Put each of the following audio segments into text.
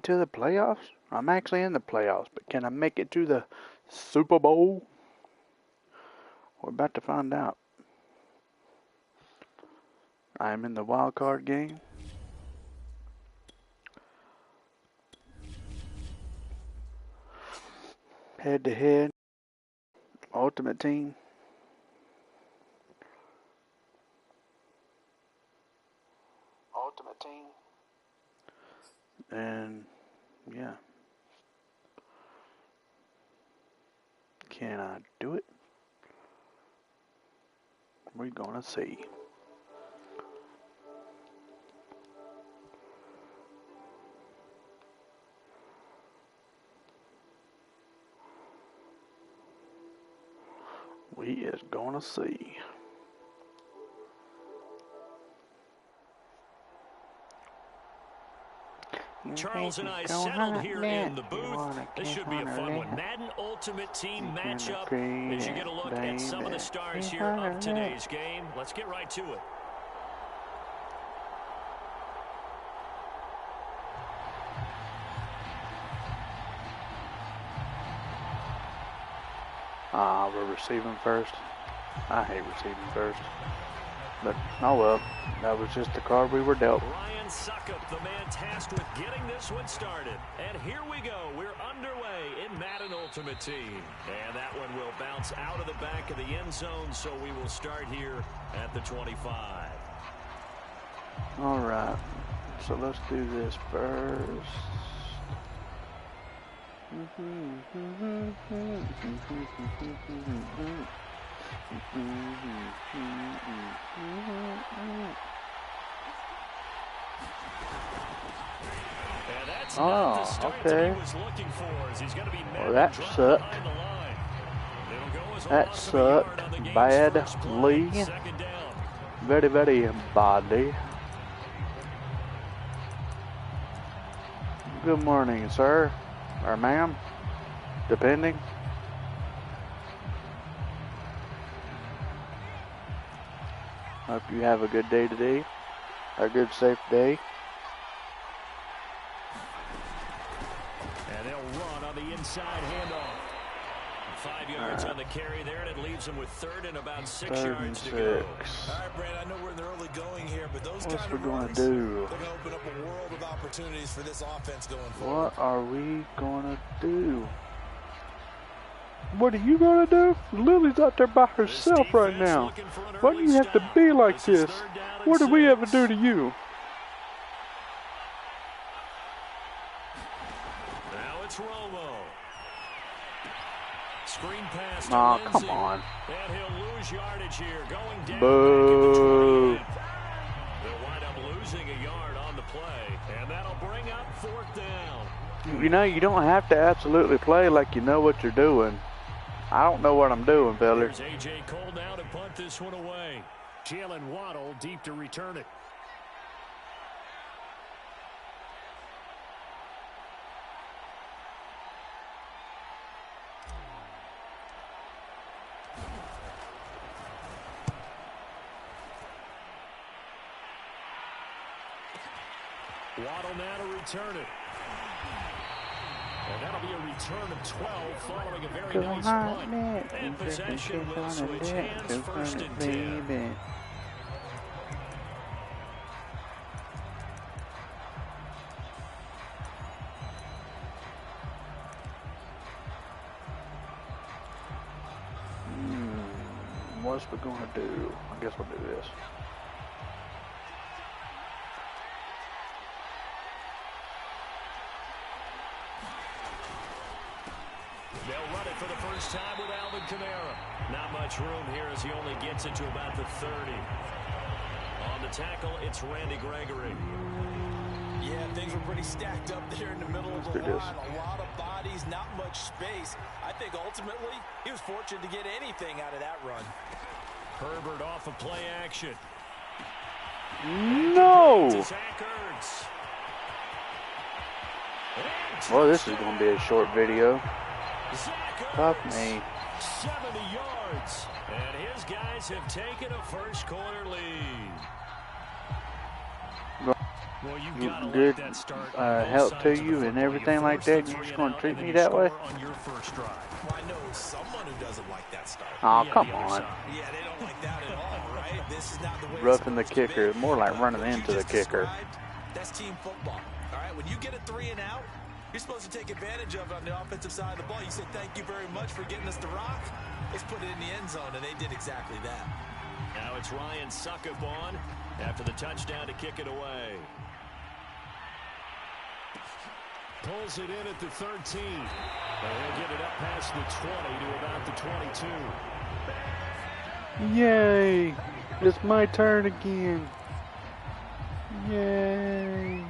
to the playoffs? I'm actually in the playoffs, but can I make it to the Super Bowl? We're about to find out. I am in the wild card game. Head to head. Ultimate team. And yeah. Can I do it? We're gonna see. We is gonna see. Charles and I settled here in the booth. This should be a fun one. Madden Ultimate Team matchup. As you get a look at some of the stars here of today's game, let's get right to it. We're receiving first. I hate receiving first. But, oh well. That was just the card we were dealt. Ryan Suckup, the man tasked with getting this one started. And here we go. We're underway in Madden Ultimate Team. And that one will bounce out of the back of the end zone, so we will start here at the 25. Alright. So let's do this first. Oh, okay. Well, that sucked. That sucked badly. Very, very badly. Good morning, sir. Or ma'am. Depending. Hope you have a good day today. A good, safe day. And they'll run on the inside handoff. 5 yards on the carry there, and it leaves them with third and about 6 yards to go. All right, Brad, I know we're in the early going here, but those What's kind we of gonna runs, do? they're going to open up a world of opportunities for this offense going forward. What are we gonna do? What are you gonna do? Lily's out there by herself right now. Why do you have to be like this? What did we ever do to you? Now it's Romo. Screen pass to Aw, Lindsay. come on. And he'll lose yardage here. Going down. Boo. Back at the 20. They'll wind up losing a yard on the play. And that'll bring up fourth down. You know, you don't have to absolutely play like you know what you're doing. I don't know what I'm doing, fella. There's A.J. Cole now to punt this one away. Jalen Waddle deep to return it. Waddle now to return it. And that'll be a return of 12 following a very nice punt. And possession will switch hands, first and 10. What's we gonna do? I guess we'll do this. They'll run it for the first time with Alvin Kamara. Not much room here as he only gets it to about the 30. On the tackle, it's Randy Gregory. Yeah, things were pretty stacked up there in the middle of the line. A lot of bodies, not much space. I think ultimately he was fortunate to get anything out of that run. Herbert off of play action. No! Well, this is going to be a short video. Fuck me. 70 yards. And his guys have taken a first quarter lead. Well, you got good that start help to you and everything like that, and you're just going to treat me that way? On your first drive. Well, I know someone who doesn't like that start. Oh, come on. Yeah, they don't like that at all, right? This is not the way Roughing the kicker. More like running into the kicker. That's team football. All right, when you get a 3 and out, you're supposed to take advantage of it on the offensive side of the ball. You say, thank you very much for getting us the rock. Let's put it in the end zone, and they did exactly that. Now it's Ryan Suckup on after the touchdown to kick it away. Pulls it in at the 13. He'll get it up past the 20 to about the 22. Yay! It's my turn again. Yay!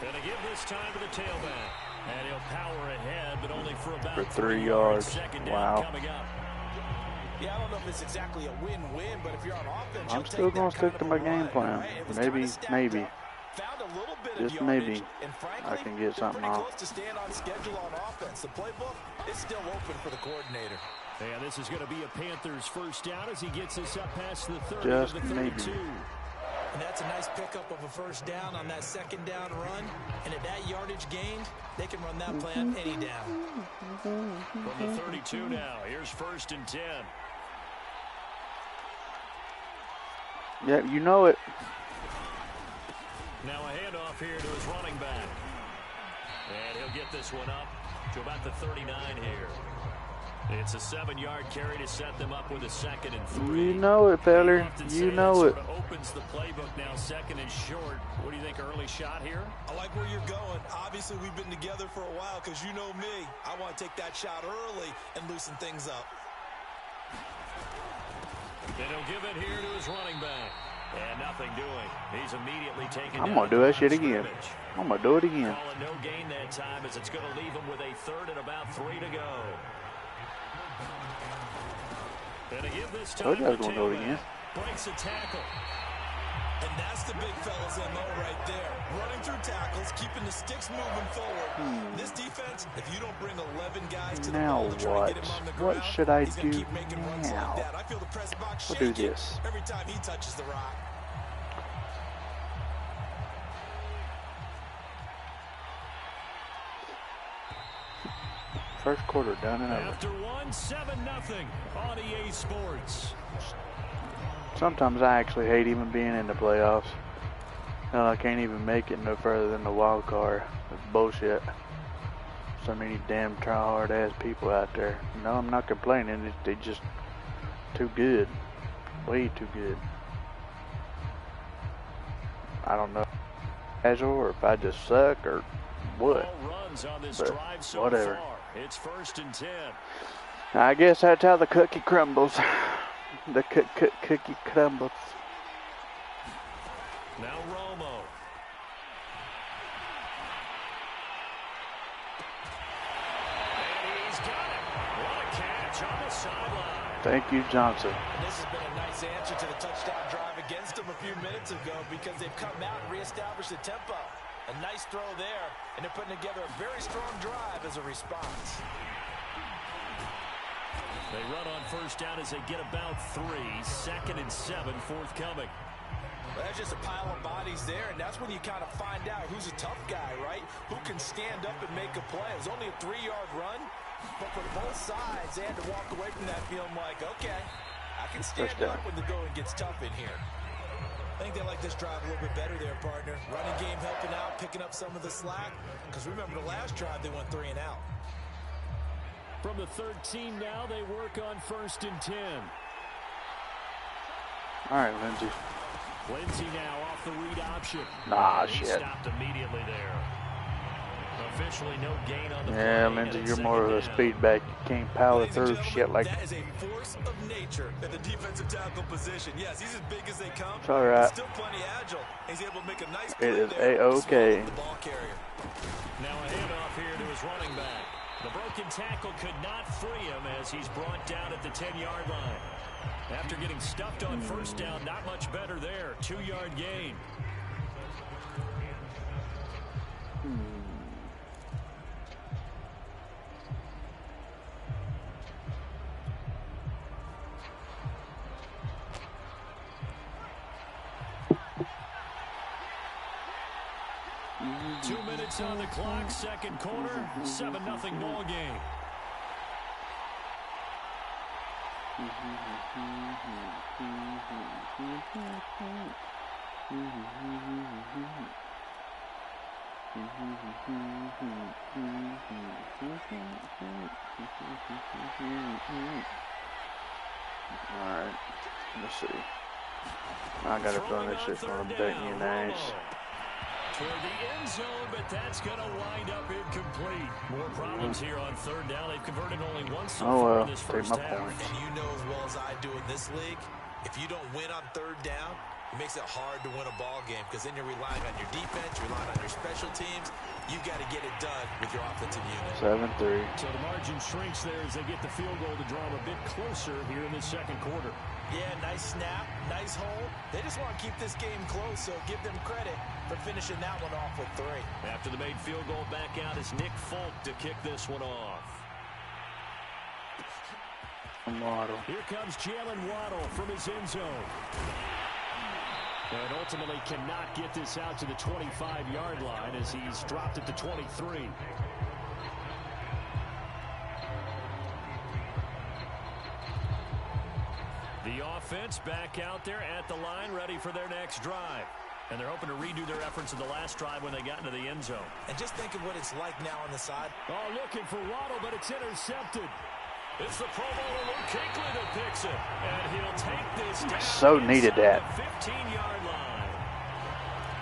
Gonna give this time to the tailback. And he'll power ahead, but only for about 3 yards. Second down Wow. coming up. Yeah, I don't know if it's exactly a win-win, but if you're on offense, I'm still going to stick to my game plan. Maybe, just maybe, I can get something off. To stand on schedule on offense. The playbook is still open for the coordinator. And this is going to be a Panthers first down as he gets this up past the 30 Just to the 32. maybe. And that's a nice pickup of a first down on that second down run. And at that yardage gained, they can run that play on any down. From the 32 now, here's 1st and 10. Yeah, you know it. Now a handoff here to his running back. And he'll get this one up to about the 39 here. It's a 7-yard carry to set them up with a 2nd and 3. You know it, feller. You know it. Sort of opens the playbook now, 2nd and short. What do you think, early shot here? I like where you're going. Obviously, we've been together for a while because you know me. I want to take that shot early and loosen things up. And he'll give it here to his running back. And nothing doing. He's immediately taken I'm going to do that shit again. I'm going to do it again. Calling no gain that time as it's going to leave him with a 3rd and about 3 to go. And to give this time Told you I was going to do it again. Breaks a tackle. And that's the big fella's MO right there. Running through tackles, keeping the sticks moving forward. This defense, if you don't bring 11 guys to the ball to try to get him on the ground, what should I he's gonna do keep making runs now? like that. I feel the press box I'll do shaking this. every time he touches the rock. First quarter done and over. After 1, 7-0 on EA Sports. Sometimes I actually hate even being in the playoffs. Hell, I can't even make it no further than the wild card. It's bullshit. So many damn try-hard ass people out there. No, I'm not complaining. They just too good. Way too good. I don't know casual or if I just suck or what. Runs on this but drive so whatever. far. It's 1st and 10. I guess that's how the cookie crumbles. The cookie crumbles. Now Romo. And he's got it. What a catch on the sideline. Thank you, Johnson. And this has been a nice answer to the touchdown drive against them a few minutes ago because they've come out and reestablished the tempo. A nice throw there, and they're putting together a very strong drive as a response. They run on 1st down as they get about 3. 2nd and 7 forthcoming. Well, there's just a pile of bodies there, and that's when you kind of find out who's a tough guy, right? Who can stand up and make a play. It was only a 3-yard run, but for both sides, they had to walk away from that feeling like, okay, I can stand up when the going gets tough in here. I think they like this drive a little bit better there, partner. Running game helping out, picking up some of the slack. Because remember, the last drive, they went 3 and out. From the 13 now, they work on 1st and 10. All right, Lindsey. Lindsey now off the read option. Nah, He shit. stopped immediately there. Officially no gain on the Yeah, play, Lindsey, and you're it's more of a 2nd down. speed back. You can't power through shit like that is a force of nature at the defensive tackle position. Yes, he's as big as they come. It's all right. Still plenty agile. He's able to make a nice It play is there. A-OK. The ball carrier. Now a handoff here to his running back. The broken tackle could not free him as he's brought down at the 10-yard line. After getting stuffed on 1st down, not much better there. 2-yard gain. 2 minutes on the clock, second quarter, 7-0 ball game. Alright, let's see. I gotta throw this shit from the deck in the ass. Toward the end zone, but that's going to wind up incomplete. More problems here on third down. They've converted only once so far in this first half. And you know as well as I do in this league, if you don't win on third down, it makes it hard to win a ball game because then you're relying on your defense, you're relying on your special teams. You've got to get it done with your offensive unit. 7-3. So the margin shrinks there as they get the field goal to draw them a bit closer here in this second quarter. Yeah, nice snap, nice hole. They just want to keep this game close, so give them credit for finishing that one off with 3. After the made field goal, back out is Nick Folk to kick this one off. Waddle. Here comes Jalen Waddle from his end zone. And ultimately cannot get this out to the 25-yard line as he's dropped it to 23. The offense back out there at the line, ready for their next drive. And they're hoping to redo their efforts in the last drive when they got into the end zone. And just think of what it's like now on the side. Oh, looking for Waddle, but it's intercepted. It's the Pro Bowler Luke Kuechly that picks it. And he'll take this down. So needed that. 15-yard line.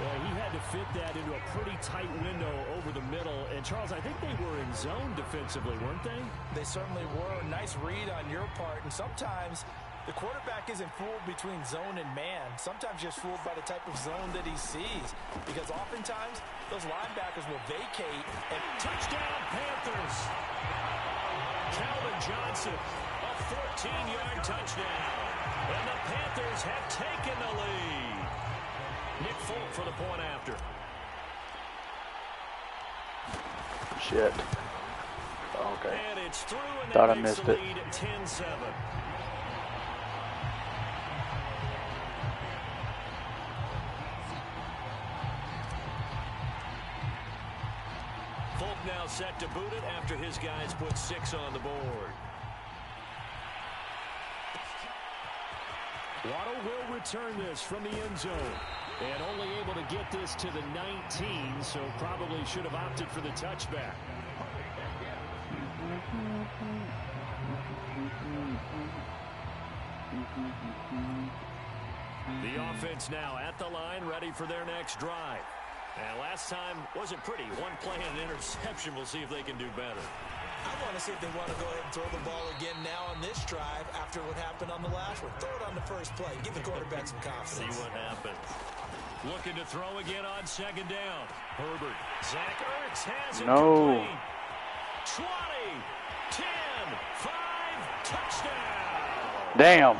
Well, he had to fit that into a pretty tight window over the middle. And, Charles, I think they were in zone defensively, weren't they? They certainly were. Nice read on your part. And sometimes the quarterback isn't fooled between zone and man. Sometimes just fooled by the type of zone that he sees. Because oftentimes, those linebackers will vacate. And touchdown, Panthers. Calvin Johnson, a 14-yard touchdown. And the Panthers have taken the lead. Nick Folk for the point after. Shit. Okay. And it's through, and thought I that makes missed the it. lead 10-7. Folk now set to boot it after his guys put 6 on the board. Waddle will return this from the end zone. And only able to get this to the 19, so probably should have opted for the touchback. The offense now at the line, ready for their next drive. And last time wasn't pretty. One play and an interception. We'll see if they can do better. I want to see if they want to go ahead and throw the ball again now on this drive after what happened on the last one. Throw it on the first play. Give the quarterback some confidence. See what happens. Looking to throw again on second down. Herbert. Zach Ertz has it complete. 20, 10, 5, touchdown. Damn.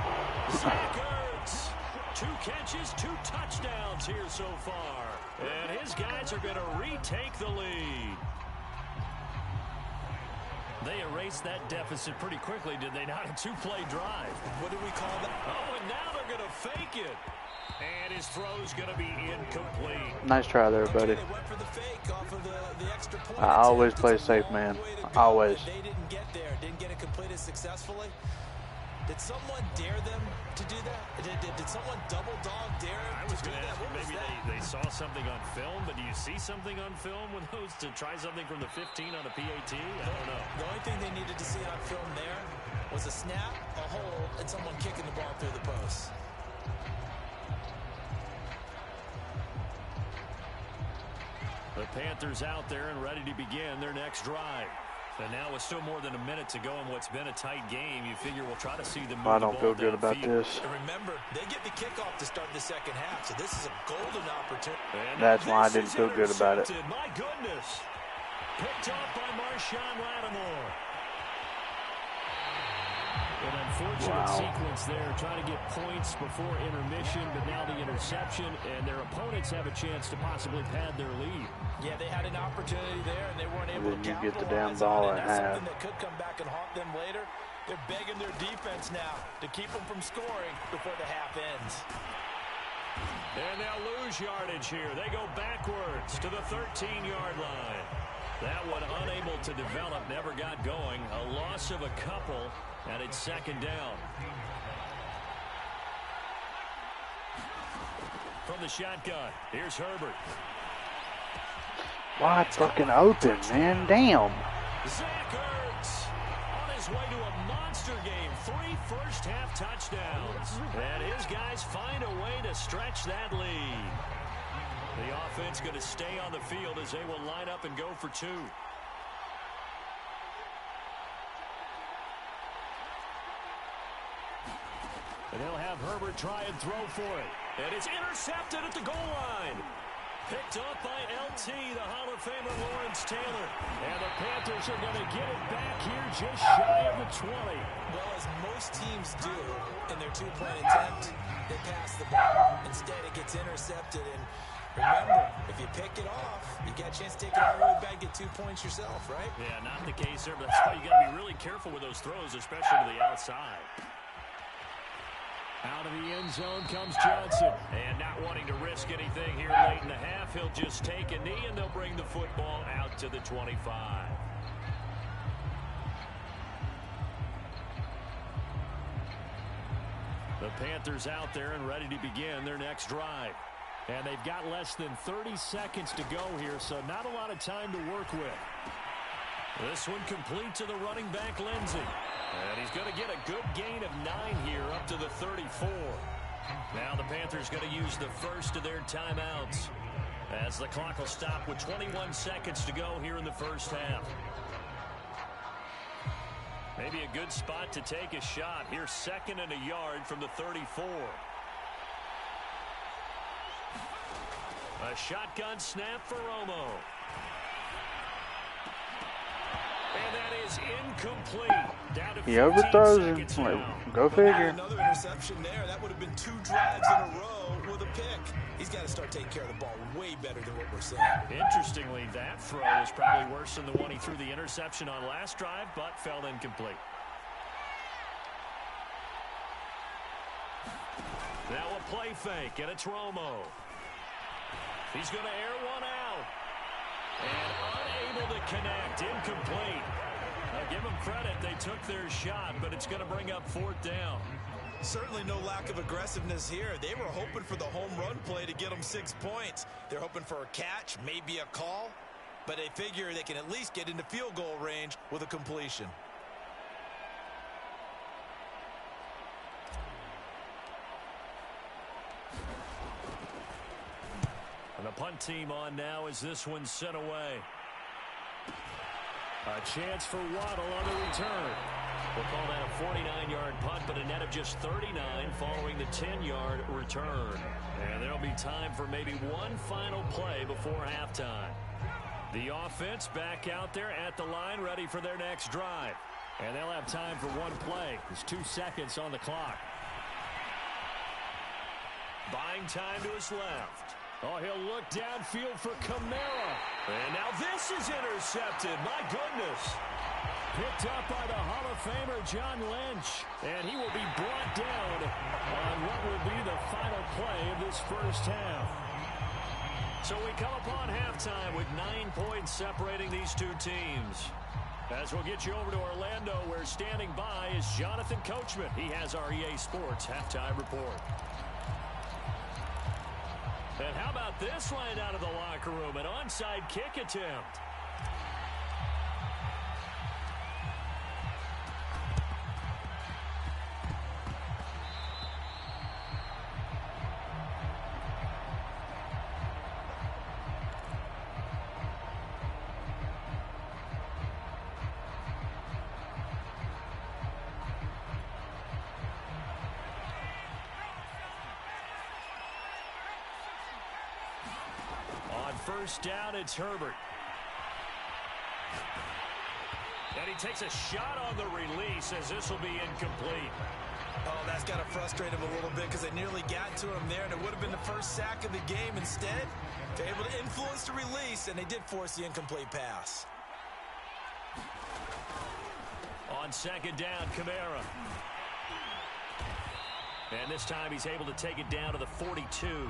Zach Ertz. 2 catches, 2 touchdowns here so far. And his guys are going to retake the lead. They erased that deficit pretty quickly, did they not? A 2-play drive. What do we call that? Oh, and now they're going to fake it. And his throw's going to be incomplete. Nice try there, buddy. They went for the fake off of the extra point. I always play safe, man. Always. They didn't get there. Didn't get it completed successfully. Did someone dare them to do that? Did someone double dog dare I was going to ask, maybe they saw something on film, but do you see something on film with those to try something from the 15 on a PAT? I don't know. The only thing they needed to see on film there was a snap, a hole, and someone kicking the ball through the post. The Panthers out there and ready to begin their next drive. And now with still more than a minute to go in what's been a tight game, you figure we'll try to see them move I the don't feel ball good about downfield. this. And remember, they get the kickoff to start the second half, so this is a golden opportunity. And That's why I didn't feel good about it. My goodness. Picked off by Marshawn Lattimore. An unfortunate sequence there, trying to get points before intermission, but now the interception, and their opponents have a chance to possibly pad their lead. Yeah, they had an opportunity there, and they weren't able to Then you get the capitalize damn ball on it. at That's half. something that could come back and haunt them later. They're begging their defense now to keep them from scoring before the half ends. And they'll lose yardage here. They go backwards to the 13-yard line. That one unable to develop, never got going. A loss of a couple, and it's second down. From the shotgun, here's Herbert. Wide fucking open, man. Damn. Zach Ertz on his way to a monster game. 3 first-half touchdowns. And his guys find a way to stretch that lead. The offense going to stay on the field as they will line up and go for 2. And they'll have Herbert try and throw for it. And it's intercepted at the goal line. Picked up by LT, the Hall of Famer Lawrence Taylor. And the Panthers are going to get it back here just shy of the 20. Well, as most teams do in their 2-point attempt, they pass the ball. Instead, it gets intercepted. And remember, if you pick it off, you get a chance to take it all the way back, get 2 points yourself, right? Yeah, not the case there, but that's why you got to be really careful with those throws, especially to the outside. Out of the end zone comes Johnson. And not wanting to risk anything here late in the half, he'll just take a knee, and they'll bring the football out to the 25. The Panthers out there and ready to begin their next drive. And they've got less than 30 seconds to go here, so not a lot of time to work with. This one complete to the running back, Lindsey. And he's going to get a good gain of 9 here up to the 34. Now the Panthers going to use the first of their timeouts as the clock will stop with 21 seconds to go here in the first half. Maybe a good spot to take a shot. Here's 2nd and a yard from the 34. A shotgun snap for Romo. And that is incomplete. Down to 15 He overthrows him. seconds now. Go figure. Another interception there. That would have been 2 drives in a row with a pick. He's got to start taking care of the ball way better than what we're seeing. Interestingly, that throw is probably worse than the one he threw the interception on last drive, but fell incomplete. Now a play fake, and it's Romo. He's going to air one out. And unable to connect, incomplete. Now give them credit, they took their shot, but it's going to bring up 4th down. Certainly no lack of aggressiveness here. They were hoping for the home run play to get them 6 points. They're hoping for a catch, maybe a call, but they figure they can at least get into field goal range with a completion. And the punt team on now as this one's sent away. A chance for Waddle on the return. We'll call that a 49-yard punt, but a net of just 39 following the 10-yard return. And there'll be time for maybe one final play before halftime. The offense back out there at the line, ready for their next drive. And they'll have time for one play. There's 2 seconds on the clock. Buying time to his left. Oh, he'll look downfield for Kamara. And now this is intercepted. My goodness. Picked up by the Hall of Famer, John Lynch. And he will be brought down on what will be the final play of this first half. So we come upon halftime with 9 points separating these two teams. As we'll get you over to Orlando, where standing by is Jonathan Coachman. He has our EA Sports halftime report. And how about this line out of the locker room? An onside kick attempt. First down, it's Herbert. And he takes a shot on the release as this will be incomplete. Oh, that's got to frustrate him a little bit because they nearly got to him there, and it would have been the first sack of the game. Instead, they're able to influence the release, and they did force the incomplete pass. On 2nd down, Kamara. And this time he's able to take it down to the 42.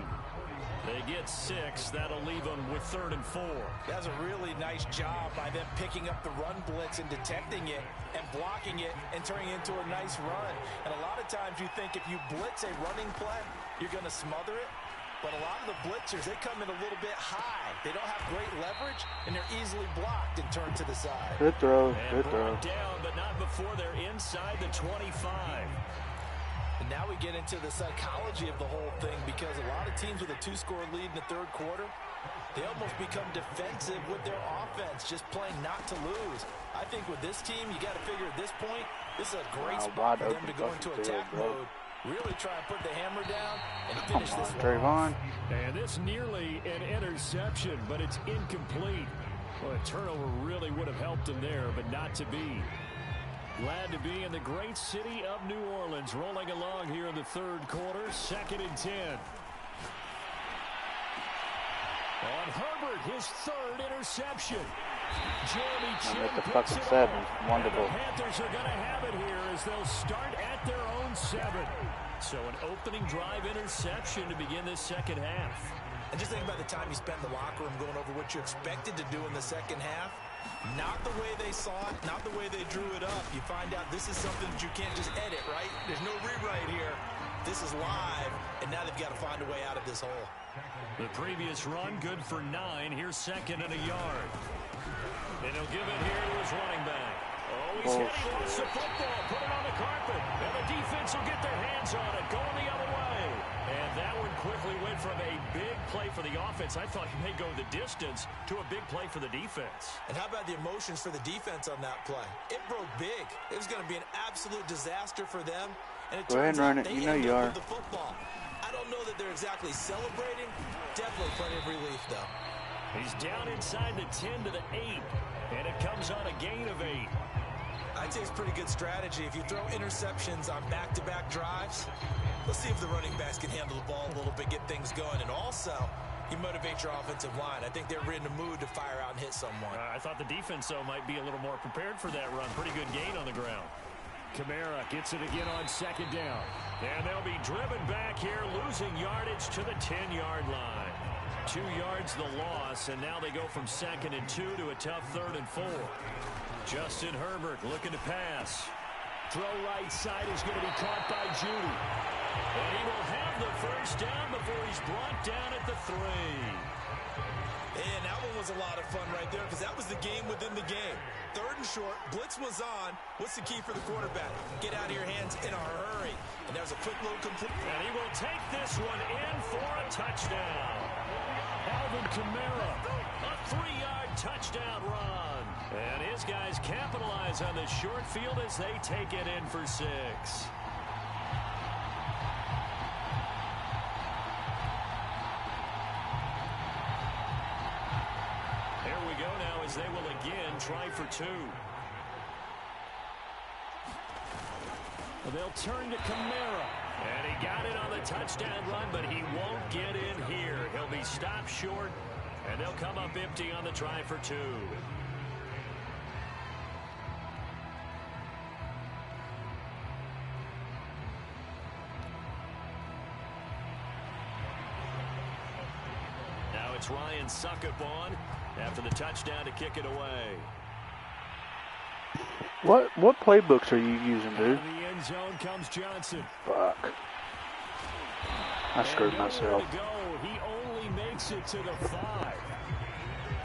They get 6. That'll leave them with 3rd and 4. That's a really nice job by them picking up the run blitz and detecting it and blocking it and turning it into a nice run. And a lot of times you think if you blitz a running play, you're going to smother it. But a lot of the blitzers, they come in a little bit high. They don't have great leverage, and they're easily blocked and turned to the side. Good throw. And Good throw. down, but not before they're inside the 25. And now we get into the psychology of the whole thing, because a lot of teams with a 2-score lead in the 3rd quarter, they almost become defensive with their offense, just playing not to lose. I think with this team, you got to figure at this point, this is a great spot for them to go into attack mode. Really try and put the hammer down and finish this one. And this nearly an interception, but it's incomplete. Well, a turnover really would have helped him there, but not to be. Glad to be in the great city of New Orleans, rolling along here in the 3rd quarter, 2nd and 10. On Herbert, his 3rd interception. Jeremy Chin picks it up. Wonderful. The Panthers are going to have it here as they'll start at their own 7. So an opening drive interception to begin this 2nd half. And just think about the time you spent in the locker room going over what you expected to do in the 2nd half. Not the way they saw it, not the way they drew it up. You find out this is something that you can't just edit, right? There's no rewrite here. This is live, and now they've got to find a way out of this hole. The previous run, good for 9. Here's 2nd and a yard. And he'll give it here to his running back. Oh, he's hit. He lost the football. Put it on the carpet. And the defense will get their hands on it. Going the other way. And that one quickly went from a big play for the offense. I thought he may go the distance to a big play for the defense. And how about the emotions for the defense on that play? It broke big. It was going to be an absolute disaster for them. And it Go ahead and run it. You know you are. The football. I don't know that they're exactly celebrating. Definitely plenty of relief, though. He's down inside the 10 to the 8. And it comes on a gain of 8. I'd say it's pretty good strategy. If you throw interceptions on back-to-back drives, let's see if the running backs can handle the ball a little bit, get things going. And also, you motivate your offensive line. I think they're in a mood to fire out and hit someone. I thought the defense, though, might be a little more prepared for that run. Pretty good gain on the ground. Kamara gets it again on 2nd down. And they'll be driven back here, losing yardage to the 10-yard line. 2 yards the loss, and now they go from 2nd and 2 to a tough 3rd and 4. Justin Herbert looking to pass. Throw right side is going to be caught by Judy. And he will have the 1st down before he's brought down at the 3. And that one was a lot of fun right there, because that was the game within the game. 3rd and short, blitz was on. What's the key for the quarterback? Get out of your hands in a hurry. And there's a quick little complete. And he will take this one in for a touchdown. Alvin Kamara, a 3-yard touchdown run. And his guys capitalize on the short field as they take it in for 6. Here we go now as they will again try for 2. They'll turn to Kamara. And he got it on the touchdown run, but he won't get in here. He'll be stopped short, and they'll come up empty on the try for 2. Now it's Ryan Suckup on after the touchdown to kick it away. What playbooks are you using, dude? In the end zone comes Johnson. Fuck. I screwed myself. He only makes it to the 5.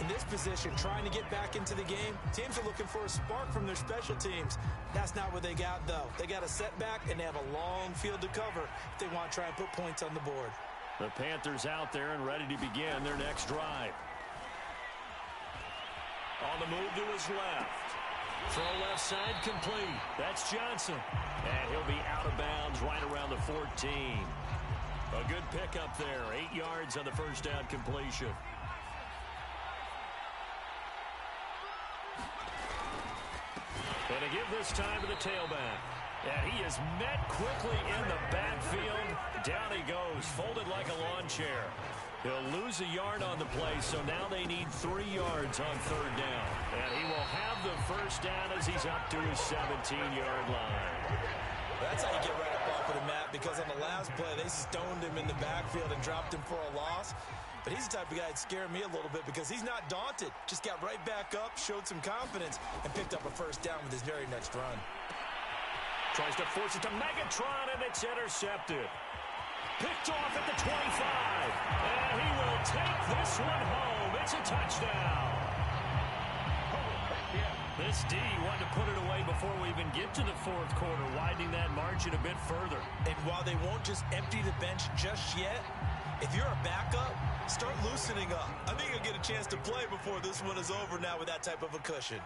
In this position, trying to get back into the game, teams are looking for a spark from their special teams. That's not what they got, though. They got a setback, and they have a long field to cover if they want to try and put points on the board. The Panthers out there and ready to begin their next drive. On the move to his left. Throw left side complete. That's Johnson. And he'll be out of bounds right around the 14. A good pickup there. 8 yards on the 1st down completion. And to give this time to the tailback. And he is met quickly in the backfield. Down he goes, folded like a lawn chair. He'll lose a yard on the play, so now they need 3 yards on 3rd down. And he will have the 1st down as he's up to his 17-yard line. That's how you get right up off of the mat because on the last play, they stoned him in the backfield and dropped him for a loss. But he's the type of guy that scared me a little bit because he's not daunted. Just got right back up, showed some confidence, and picked up a first down with his very next run. Tries to force it to Megatron, and it's intercepted. Picked off at the 25. And he will take this one home. It's a touchdown. This D wanted to put it away before we even get to the fourth quarter, widening that margin a bit further. And while they won't just empty the bench just yet, if you're a backup, start loosening up. I think you'll get a chance to play before this one is over now with that type of a cushion.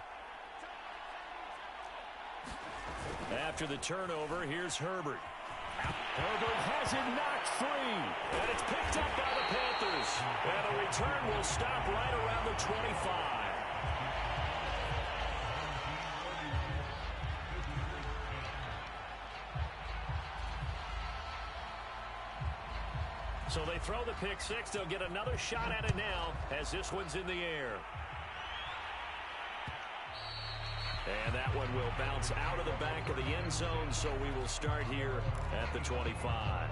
After the turnover, here's Herbert. Herbert has it knocked free. And it's picked up by the Panthers. And the return will stop right around the 25. So they throw the pick six. They'll get another shot at it now as this one's in the air. And that one will bounce out of the back of the end zone, so we will start here at the 25.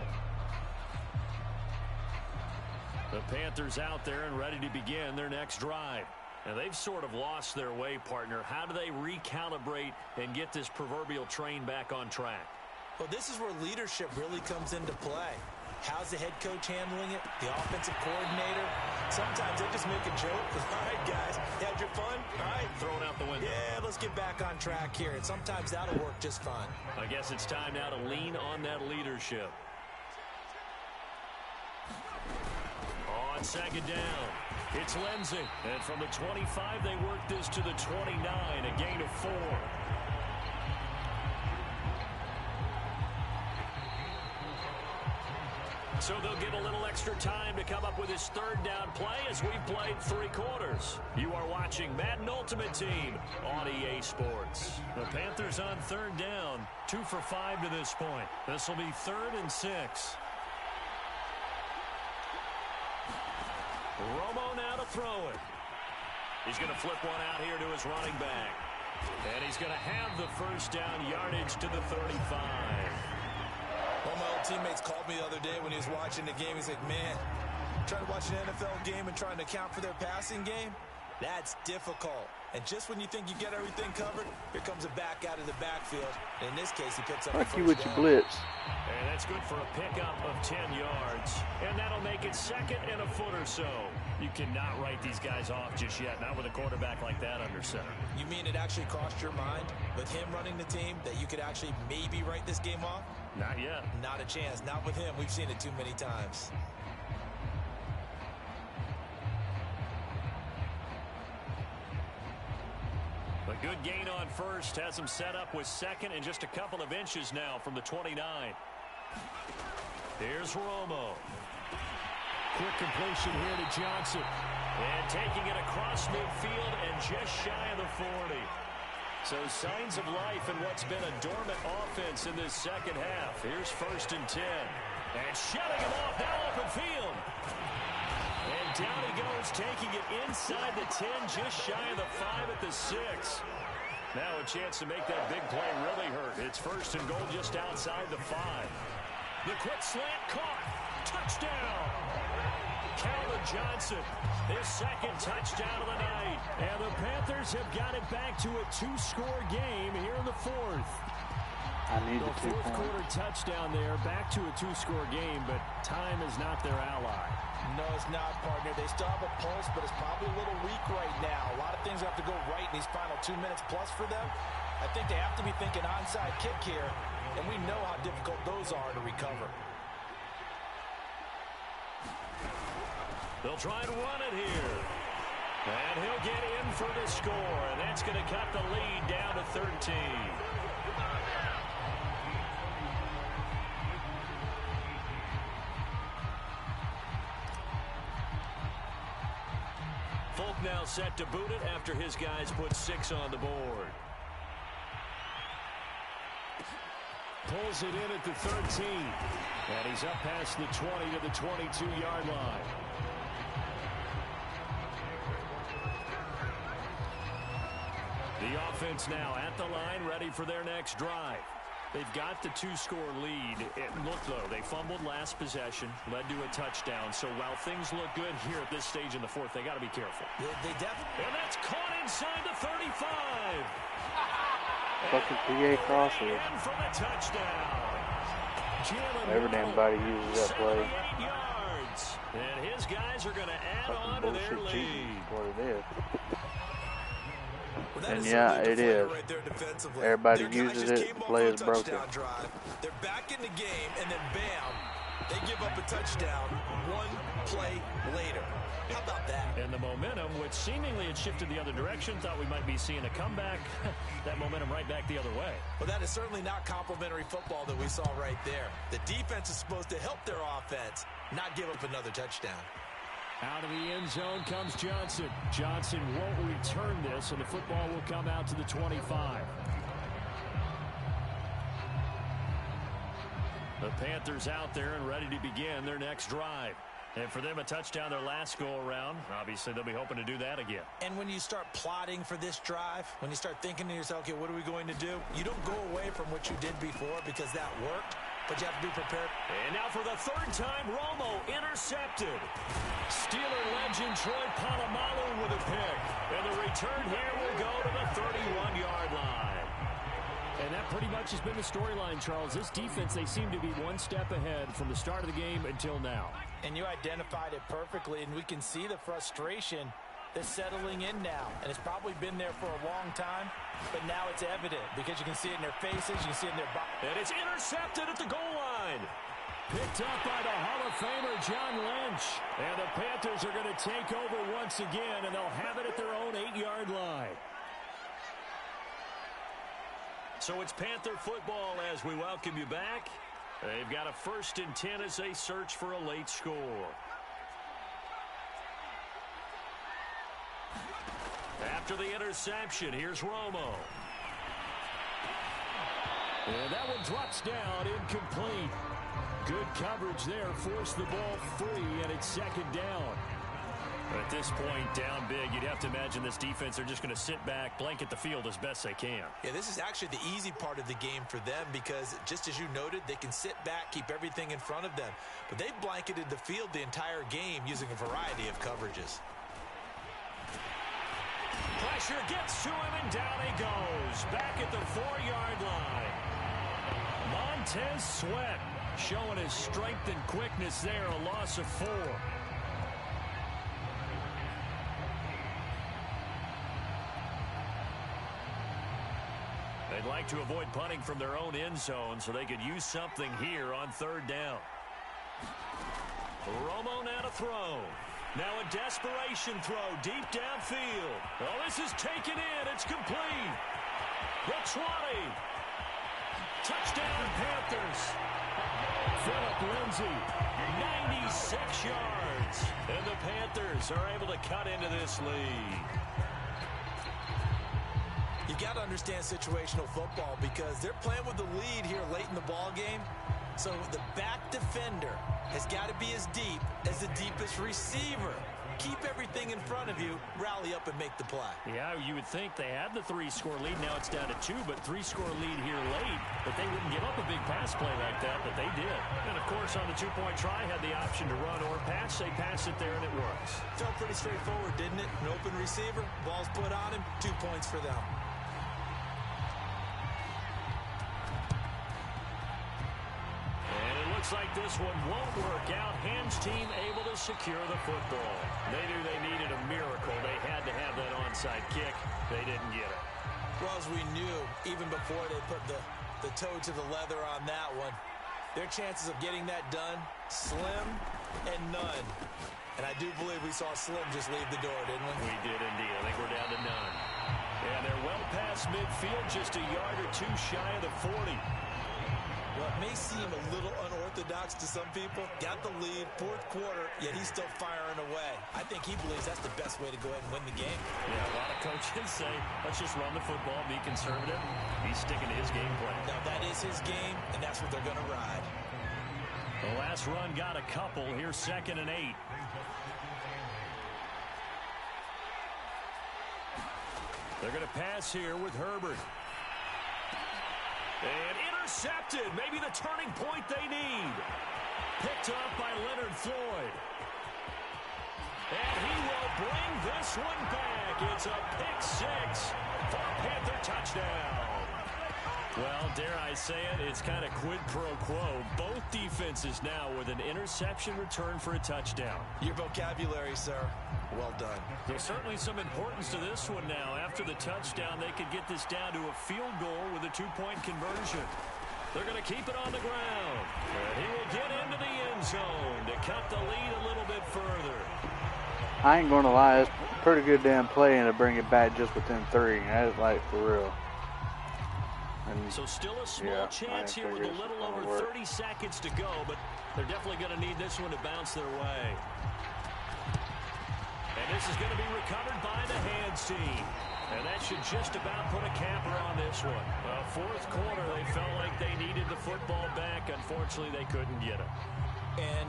The Panthers out there and ready to begin their next drive. And they've sort of lost their way, partner. How do they recalibrate and get this proverbial train back on track? Well, this is where leadership really comes into play. How's the head coach handling it? The offensive coordinator? Sometimes they just make a joke. All right, guys, you had your fun? All right. Throw it out the window. Yeah, let's get back on track here. And sometimes that'll work just fine. I guess it's time now to lean on that leadership. On second down, it's Lindsey. And from the 25, they work this to the 29, a gain of 4. So they'll get a little extra time to come up with his third down play as we've played 3 quarters. You are watching Madden Ultimate Team on EA Sports. The Panthers on third down, 2 for 5 to this point. This will be 3rd and 6. Romo now to throw it. He's going to flip one out here to his running back. And he's going to have the first down yardage to the 35. One of my old teammates called me the other day when he was watching the game. He's like, man, trying to watch an NFL game and trying to account for their passing game, that's difficult. And just when you think you get everything covered, here comes a back out of the backfield. And in this case, he picks up the first down. with your blitz. And that's good for a pickup of 10 yards. And that'll make it 2nd and a foot or so. You cannot write these guys off just yet, not with a quarterback like that under center. You mean it actually crossed your mind with him running the team that you could actually maybe write this game off? Not yet. Not a chance. Not with him. We've seen it too many times. A good gain on first has him set up with 2nd and just a couple of inches now from the 29. Here's Romo. Quick completion here to Johnson. And taking it across midfield and just shy of the 40. So signs of life in what's been a dormant offense in this second half. Here's 1st and 10. And shutting him off now open field. And down he goes, taking it inside the 10, just shy of the 5 at the 6. Now a chance to make that big play really hurt. It's 1st and goal just outside the 5. The quick slant caught. Touchdown. Calvin Johnson, his 2nd touchdown of the night. And the Panthers have got it back to a 2-score game here in the 4th. I need the 4th quarter touchdown there, back to a 2-score game, but time is not their ally. No, it's not, partner. They still have a pulse, but it's probably a little weak right now. A lot of things have to go right in these final 2 minutes plus for them. I think they have to be thinking onside kick here, and we know how difficult those are to recover. They'll try and run it here. And he'll get in for the score, and that's going to cut the lead down to 13. Folk now set to boot it after his guys put 6 on the board. Pulls it in at the 13. And he's up past the 20 to the 22-yard line. The offense now at the line, ready for their next drive. They've got the two-score lead. Look, though, they fumbled last possession, led to a touchdown. So while things look good here at this stage in the fourth, they got to be careful. They definitely. And that's caught inside the 35. Fucking jcrush88. And for the touchdown. Every damn body uses that play. 78 yards. And his guys are going to add on to their lead. What it is. Well, And yeah, it is. right there defensively. Everybody Their guys uses just it. came The off play a is broken. touchdown drive. They're back in the game, and then bam, they give up a touchdown 1 play later. How about that? And the momentum, which seemingly had shifted the other direction, thought we might be seeing a comeback. That momentum right back the other way. Well, that is certainly not complimentary football that we saw right there. The defense is supposed to help their offense, not give up another touchdown. Out of the end zone comes Johnson. Johnson won't return this, and the football will come out to the 25. The Panthers out there and ready to begin their next drive. And for them, a touchdown their last go-around. Obviously, they'll be hoping to do that again. And when you start plotting for this drive, when you start thinking to yourself, okay, what are we going to do? You don't go away from what you did before because that worked, but you have to be prepared. And now for the third time, Romo intercepted. Steeler legend Troy Polamalu with a pick. And the return here will go to the 31-yard line. And that pretty much has been the storyline, Charles. This defense, they seem to be one step ahead from the start of the game until now. And you identified it perfectly, and we can see the frustration that's settling in now. And it's probably been there for a long time, but now it's evident because you can see it in their faces, you can see it in their bodies. And it's intercepted at the goal line. Picked up by the Hall of Famer John Lynch. And the Panthers are going to take over once again, and they'll have it at their own 8-yard line. So it's Panther football as we welcome you back. They've got a 1st and 10 as they search for a late score. After the interception, here's Romo. And that one drops down, incomplete. Good coverage there, forced the ball free, and it's 2nd down. At this point, down big, you'd have to imagine this defense are just going to sit back, blanket the field as best they can. Yeah, this is actually the easy part of the game for them because, just as you noted, they can sit back, keep everything in front of them. But they've blanketed the field the entire game using a variety of coverages. Pressure gets to him, and down he goes. Back at the 4-yard line. Montez Sweat showing his strength and quickness there, a loss of 4. They'd like to avoid punting from their own end zone so they could use something here on 3rd down. Romo now to throw. Now a desperation throw deep downfield. Oh, this is taken in. It's complete. The 20. Touchdown Panthers. Phillip Lindsay, 96 yards. And the Panthers are able to cut into this lead. You got to understand situational football because they're playing with the lead here late in the ball game. So the back defender has got to be as deep as the deepest receiver. Keep everything in front of you, rally up and make the play. Yeah, you would think they had the 3-score lead. Now it's down to 2, but 3-score lead here late. But they wouldn't give up a big pass play like that, but they did. And, of course, on the 2-point try, had the option to run or pass. They pass it there, and it works. Felt pretty straightforward, didn't it? An open receiver, ball's put on him, 2 points for them. Looks like this one won't work out. Hams team able to secure the football. They knew they needed a miracle. They had to have that onside kick. They didn't get it. Well, as we knew, even before they put the toe to the leather on that one, their chances of getting that done, slim and none. And I do believe we saw Slim just leave the door, didn't we? We did indeed. I think we're down to none. And they're well past midfield, just a yard or 2 shy of the 40. Well, it may seem a little unorthodox to some people. Got the lead, 4th quarter, yet he's still firing away. I think he believes that's the best way to go ahead and win the game. Yeah, a lot of coaches say, let's just run the football, be conservative. He's sticking to his game plan. Now, that is his game, and that's what they're going to ride. The last run got a couple. Here's 2nd and 8. They're going to pass here with Herbert. And intercepted. Maybe the turning point they need. Picked up by Leonard Floyd. And he will bring this one back. It's a pick six for a Panther touchdown. Well, dare I say it, it's kind of quid pro quo. Both defenses now with an interception return for a touchdown. Your vocabulary, sir. Well done. There's certainly some importance to this one now. After the touchdown, they could get this down to a field goal with a two-point conversion. They're going to keep it on the ground. And he will get into the end zone to cut the lead a little bit further. I ain't going to lie, it's a pretty good damn play, and to bring it back just within 3. That is like for real. And so still a small chance here with a little over 30 seconds to go, but they're definitely going to need this one to bounce their way. And this is going to be recovered by the hands team. And that should just about put a capper on this one. Fourth quarter, they felt like they needed the football back. Unfortunately, they couldn't get it. And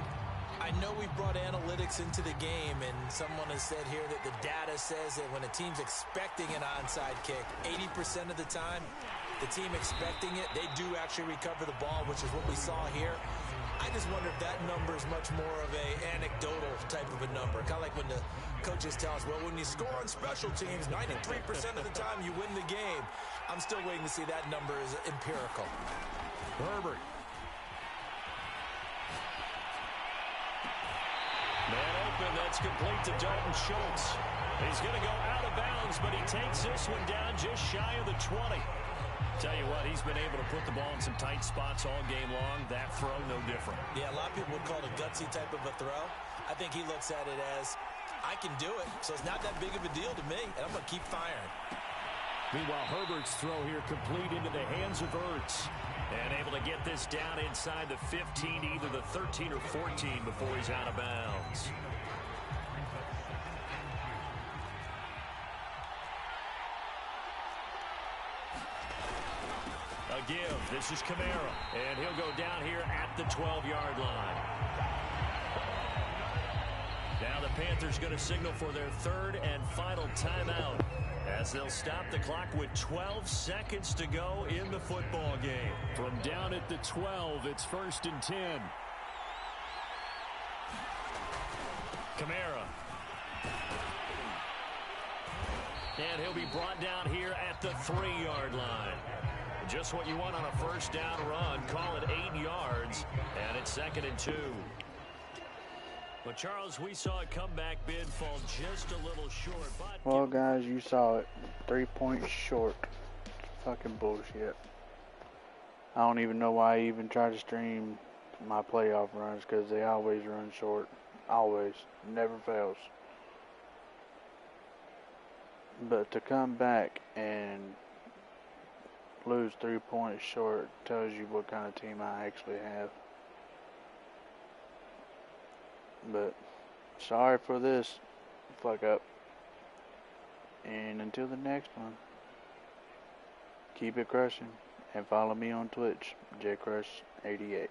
I know we brought analytics into the game, and someone has said here that the data says that when a team's expecting an onside kick, 80% of the time, the team expecting it, they do actually recover the ball, which is what we saw here. I just wonder if that number is much more of a anecdotal type of a number. Kind of like when the coaches tell us, well, when you score on special teams, 93% of the time you win the game. I'm still waiting to see that number is empirical. Herbert. Man open, that's complete to Dalton Schultz. He's going to go out of bounds, but he takes this one down just shy of the 20. Tell you what, he's been able to put the ball in some tight spots all game long. That throw, no different. Yeah, a lot of people would call it a gutsy type of a throw. I think he looks at it as, I can do it, so it's not that big of a deal to me, and I'm going to keep firing. Meanwhile, Herbert's throw here complete into the hands of Ertz. And able to get this down inside the 15, either the 13 or 14 before he's out of bounds. A give. This is Kamara. And he'll go down here at the 12-yard line. Now the Panthers going to signal for their third and final timeout, as they'll stop the clock with 12 seconds to go in the football game. From down at the 12, it's 1st and 10. Kamara. And he'll be brought down here at the 3-yard line. Just what you want on a first down run. Call it 8 yards, and it's 2nd and 2. But, Charles, we saw a comeback bid fall just a little short. But well, guys, you saw it. 3 points short. Fucking bullshit. I don't even know why I even try to stream my playoff runs, because they always run short. Always. Never fails. But to come back and lose 3 points short tells you what kind of team I actually have. But sorry for this fuck up. And until the next one, keep it crushing. And follow me on Twitch, jcrush88.